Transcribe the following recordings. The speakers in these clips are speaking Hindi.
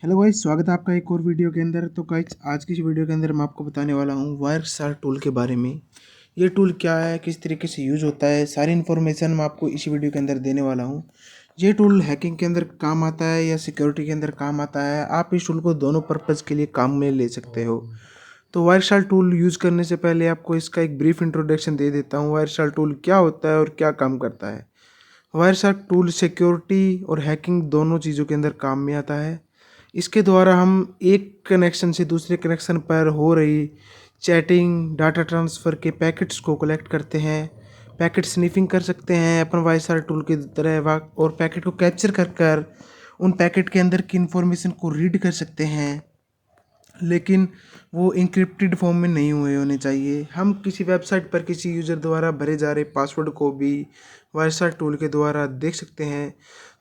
हेलो गाइस, स्वागत है आपका एक और वीडियो के अंदर। तो गाइस, आज की इस वीडियो के अंदर मैं आपको बताने वाला हूँ वायरशार्क टूल के बारे में। ये टूल क्या है, किस तरीके से यूज़ होता है, सारी इन्फॉर्मेशन मैं आपको इसी वीडियो के अंदर देने वाला हूँ। ये टूल हैकिंग के अंदर काम आता है या सिक्योरिटी के अंदर काम आता है। आप इस टूल को दोनों पर्पज़ के लिए काम में ले सकते हो। तो वायरशार्क टूल यूज़ करने से पहले आपको इसका एक ब्रीफ इंट्रोडक्शन दे देता हूँ। वायरशार्क टूल क्या होता है और क्या काम करता है। वायरशार्क टूल सिक्योरिटी और हैकिंग दोनों चीज़ों के अंदर काम में आता है। इसके द्वारा हम एक कनेक्शन से दूसरे कनेक्शन पर हो रही चैटिंग, डाटा ट्रांसफ़र के पैकेट्स को कलेक्ट करते हैं। पैकेट स्निफिंग कर सकते हैं अपन वायरशार्क टूल की तरह और पैकेट को कैप्चर कर कर उन पैकेट के अंदर की इन्फॉर्मेशन को रीड कर सकते हैं, लेकिन वो इंक्रिप्टेड फॉर्म में नहीं हुए होने चाहिए। हम किसी वेबसाइट पर किसी यूज़र द्वारा भरे जा रहे पासवर्ड को भी वायरशार्क टूल के द्वारा देख सकते हैं।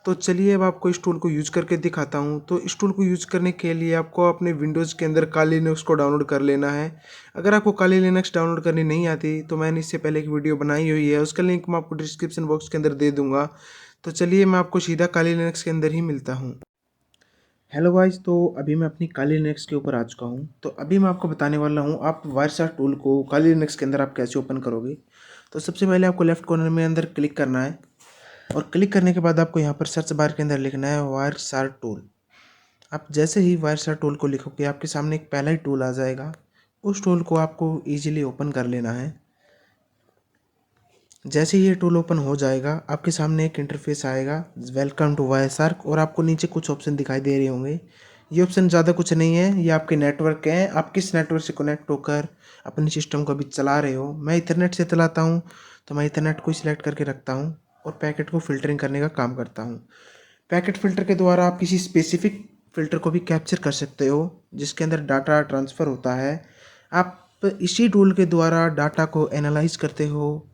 तो चलिए अब आपको इस टूल को यूज़ करके दिखाता हूँ। तो इस टूल को यूज़ करने के लिए आपको अपने विंडोज़ के अंदर काली लिनक्स को डाउनलोड कर लेना है। अगर आपको काली लिनक्स डाउनलोड करनी नहीं आती तो मैंने इससे पहले एक वीडियो बनाई हुई है, उसका लिंक मैं आपको डिस्क्रिप्शन बॉक्स के अंदर दे दूँगा। तो चलिए मैं आपको सीधा काली लिनक्स के अंदर ही मिलता हूँ। हेलो गाइस, तो अभी मैं अपनी काली लिनक्स के ऊपर आ चुका हूँ। तो अभी मैं आपको बताने वाला हूँ आप वायरशार्क टूल को काली लिनक्स के अंदर आप कैसे ओपन करोगे। तो सबसे पहले आपको लेफ्ट कॉर्नर में अंदर क्लिक करना है और क्लिक करने के बाद आपको यहाँ पर सर्च बार के अंदर लिखना है वायरशार्क टूल। आप जैसे ही वायरशार्क टूल को लिखोगे आपके सामने एक पहला ही टूल आ जाएगा। उस टूल को आपको ईजिली ओपन कर लेना है। जैसे ही ये टूल ओपन हो जाएगा आपके सामने एक इंटरफेस आएगा, वेलकम टू वायरशार्क, और आपको नीचे कुछ ऑप्शन दिखाई दे रहे होंगे। ये ऑप्शन ज़्यादा कुछ नहीं है, ये आपके नेटवर्क हैं। आप किस नेटवर्क से कनेक्ट होकर अपने सिस्टम को अभी चला रहे हो। मैं इथरनेट से चलाता हूँ, तो मैं इथरनेट को सिलेक्ट करके रखता हूँ और पैकेट को फ़िल्टरिंग करने का काम करता हूँ। पैकेट फ़िल्टर के द्वारा आप किसी स्पेसिफिक फ़िल्टर को भी कैप्चर कर सकते हो जिसके अंदर डाटा ट्रांसफ़र होता है। आप इसी टूल के द्वारा डाटा को एनालाइज करते हो,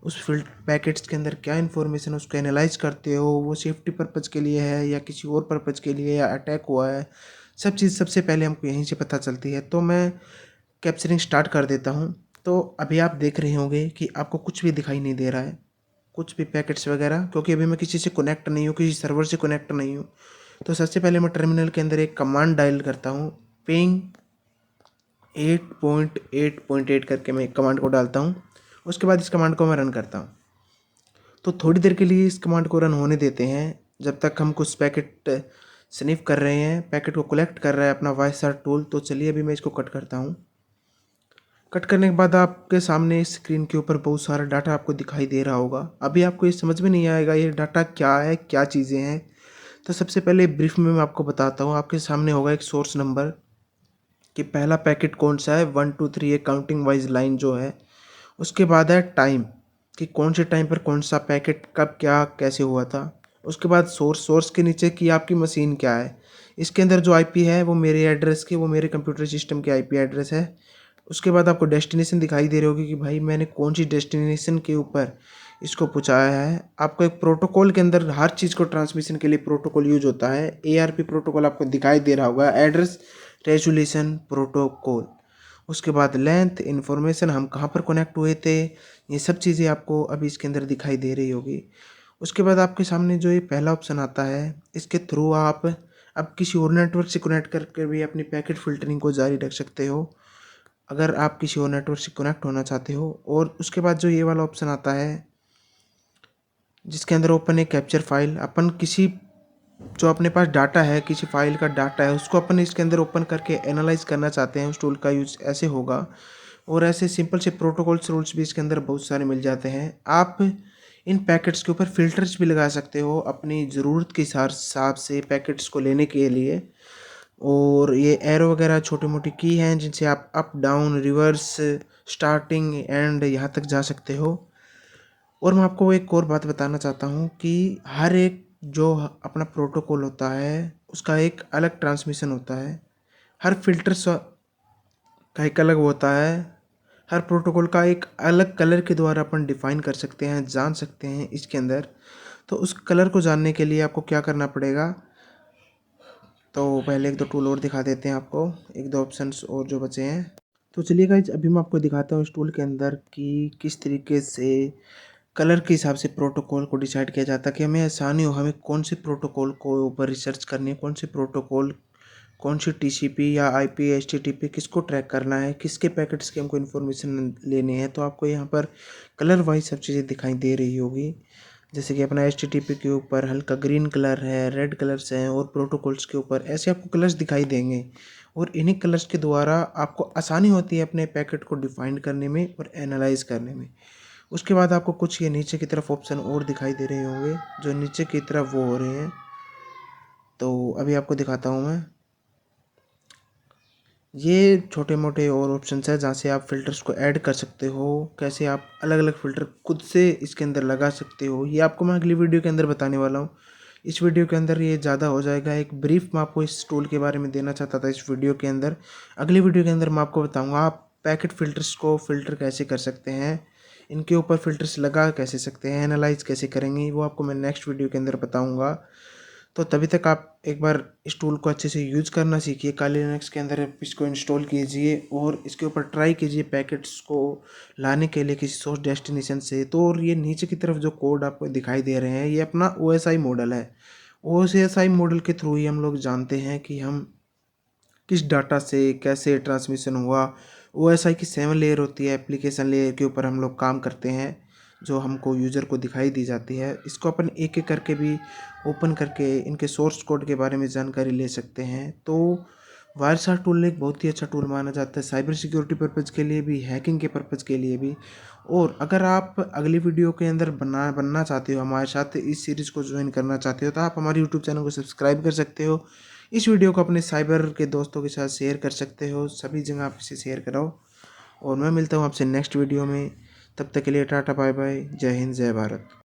उस फील्ड पैकेट्स के अंदर क्या इन्फॉर्मेशन उसको एनालाइज करते हो, वो सेफ्टी पर्पज़ के लिए है या किसी और पर्पज़ के लिए, या अटैक हुआ है, सब चीज़ सबसे पहले हमको यहीं से पता चलती है। तो मैं कैप्चरिंग स्टार्ट कर देता हूँ। तो अभी आप देख रहे होंगे कि आपको कुछ भी दिखाई नहीं दे रहा है, कुछ भी पैकेट्स वगैरह, क्योंकि अभी मैं किसी से कनेक्ट नहीं हूँ, किसी सर्वर से कनेक्ट नहीं हूँ। तो सबसे पहले मैं टर्मिनल के अंदर एक कमांड डायल करता हूँ, पिंग 8.8.8 करके मैं एक कमांड को डालता हूँ। उसके बाद इस कमांड को मैं रन करता हूँ। तो थोड़ी देर के लिए इस कमांड को रन होने देते हैं जब तक हम कुछ पैकेट स्निफ कर रहे हैं, पैकेट को कलेक्ट कर रहा है अपना वायरशार्क टूल। तो चलिए अभी मैं इसको कट करता हूँ। कट करने के बाद आपके सामने स्क्रीन के ऊपर बहुत सारा डाटा आपको दिखाई दे रहा होगा। अभी आपको ये समझ में नहीं आएगा ये डाटा क्या है, क्या चीज़ें हैं। तो सबसे पहले ब्रीफ में मैं आपको बताता हूँ। आपके सामने होगा एक सोर्स नंबर कि पहला पैकेट कौन सा है, 1 2 3 एक काउंटिंग वाइज लाइन जो है। उसके बाद है टाइम कि कौन से टाइम पर कौन सा पैकेट कब क्या कैसे हुआ था। उसके बाद सोर्स के नीचे कि आपकी मशीन क्या है। इसके अंदर जो आईपी है वो मेरे एड्रेस की, वो मेरे कंप्यूटर सिस्टम की आईपी एड्रेस है। उसके बाद आपको डेस्टिनेशन दिखाई दे रही होगी कि भाई मैंने कौन सी डेस्टिनेशन के ऊपर इसको पहुँचाया है। आपको एक प्रोटोकॉल के अंदर हर चीज़ को ट्रांसमिशन के लिए प्रोटोकॉल यूज होता है। एआरपी प्रोटोकॉल आपको दिखाई दे रहा होगा, एड्रेस रेजोल्यूशन प्रोटोकॉल। उसके बाद लेंथ, इन्फॉर्मेशन, हम कहाँ पर कनेक्ट हुए थे, ये सब चीज़ें आपको अभी इसके अंदर दिखाई दे रही होगी। उसके बाद आपके सामने जो ये पहला ऑप्शन आता है, इसके थ्रू आप अब किसी और नेटवर्क से कनेक्ट करके भी अपनी पैकेट फ़िल्टरिंग को जारी रख सकते हो, अगर आप किसी और नेटवर्क से कनेक्ट होना चाहते हो। और उसके बाद जो ये वाला ऑप्शन आता है जिसके अंदर ओपन है कैप्चर फाइल, अपन किसी जो अपने पास डाटा है, किसी फाइल का डाटा है, उसको अपन इसके अंदर ओपन करके एनालाइज करना चाहते हैं, उस टूल का यूज़ ऐसे होगा। और ऐसे सिंपल से प्रोटोकॉल्स रूल्स भी इसके अंदर बहुत सारे मिल जाते हैं। आप इन पैकेट्स के ऊपर फ़िल्टर्स भी लगा सकते हो अपनी ज़रूरत के हिसाब से पैकेट्स को लेने के लिए। और ये एरो वगैरह छोटी मोटी की हैं जिनसे आप up down reverse starting and यहाँ तक जा सकते हो। और मैं आपको एक और बात बताना चाहता हूँ कि हर एक जो अपना प्रोटोकॉल होता है उसका एक अलग ट्रांसमिशन होता है। हर फिल्टर का एक अलग होता है। हर प्रोटोकॉल का एक अलग कलर के द्वारा अपन डिफाइन कर सकते हैं, जान सकते हैं इसके अंदर। तो उस कलर को जानने के लिए आपको क्या करना पड़ेगा, तो पहले एक दो टूल और दिखा देते हैं आपको, एक दो ऑप्शंस और जो बचे हैं। तो चलिए गाइज अभी मैं आपको दिखाता हूँ इस टूल के अंदर कि किस तरीके से कलर के हिसाब से प्रोटोकॉल को डिसाइड किया जाता है कि हमें आसानी हो हमें कौन से प्रोटोकॉल को ऊपर रिसर्च करनी है, कौन से प्रोटोकॉल कौन सी टीसीपी या आईपी एचटीटीपी किसको ट्रैक करना है, किसके पैकेट्स की हमको इन्फॉर्मेशन लेनी है। तो आपको यहाँ पर कलर वाइज सब चीज़ें दिखाई दे रही होगी। जैसे कि अपना एचटीटीपी के ऊपर हल्का ग्रीन कलर है, रेड कलर्स हैं, और प्रोटोकॉल्स के ऊपर ऐसे आपको कलर्स दिखाई देंगे। और इन्हीं कलर्स के द्वारा आपको आसानी होती है अपने पैकेट को डिफाइन करने में और एनालाइज करने में। उसके बाद आपको कुछ ये नीचे की तरफ ऑप्शन और दिखाई दे रहे होंगे, जो नीचे की तरफ वो हो रहे हैं। तो अभी आपको दिखाता हूँ मैं। ये छोटे मोटे और ऑप्शंस है जहाँ से आप फ़िल्टर्स को ऐड कर सकते हो, कैसे आप अलग अलग फ़िल्टर खुद से इसके अंदर लगा सकते हो, ये आपको मैं अगली वीडियो के अंदर बताने वाला हूँ। इस वीडियो के अंदर ये ज़्यादा हो जाएगा। एक ब्रीफ मैं आपको इस टूल के बारे में देना चाहता था इस वीडियो के अंदर। अगली वीडियो के अंदर मैं आपको बताऊँगा आप पैकेट फ़िल्टर्स को फ़िल्टर कैसे कर सकते हैं, इनके ऊपर फ़िल्टर्स लगा कैसे सकते हैं, एनालाइज कैसे करेंगे, वो आपको मैं नेक्स्ट वीडियो के अंदर बताऊँगा। तो तभी तक आप एक बार इस टूल को अच्छे से यूज़ करना सीखिए। काली लिनक्स के अंदर आप इसको इंस्टॉल कीजिए और इसके ऊपर ट्राई कीजिए पैकेट्स को लाने के लिए किसी सोर्स डेस्टिनेशन से। तो और ये नीचे की तरफ जो कोड आपको दिखाई दे रहे हैं, ये अपना OSI मॉडल है। OSI मॉडल के थ्रू ही हम लोग जानते हैं कि हम किस डाटा से कैसे ट्रांसमिशन हुआ। OSI की 7 लेयर होती है, एप्लीकेशन लेयर के ऊपर हम लोग काम करते हैं, जो हमको यूज़र को दिखाई दी जाती है। इसको अपन एक एक करके भी ओपन करके इनके सोर्स कोड के बारे में जानकारी ले सकते हैं। तो वायरशार्क टूल एक बहुत ही अच्छा टूल माना जाता है, साइबर सिक्योरिटी पर्पज़ के लिए भी, हैकिंग के पर्पज़ के लिए भी। और अगर आप अगली वीडियो के अंदर बनना चाहते हो हमारे साथ, इस सीरीज़ को ज्वाइन करना चाहते हो, तो आप हमारे यूट्यूब चैनल को सब्सक्राइब कर सकते हो। इस वीडियो को अपने साइबर के दोस्तों के साथ शेयर कर सकते हो, सभी जगह आप इसे शेयर कराओ। और मैं मिलता हूँ आपसे नेक्स्ट वीडियो में। तब तक के लिए टाटा बाय बाय, जय हिंद जय भारत।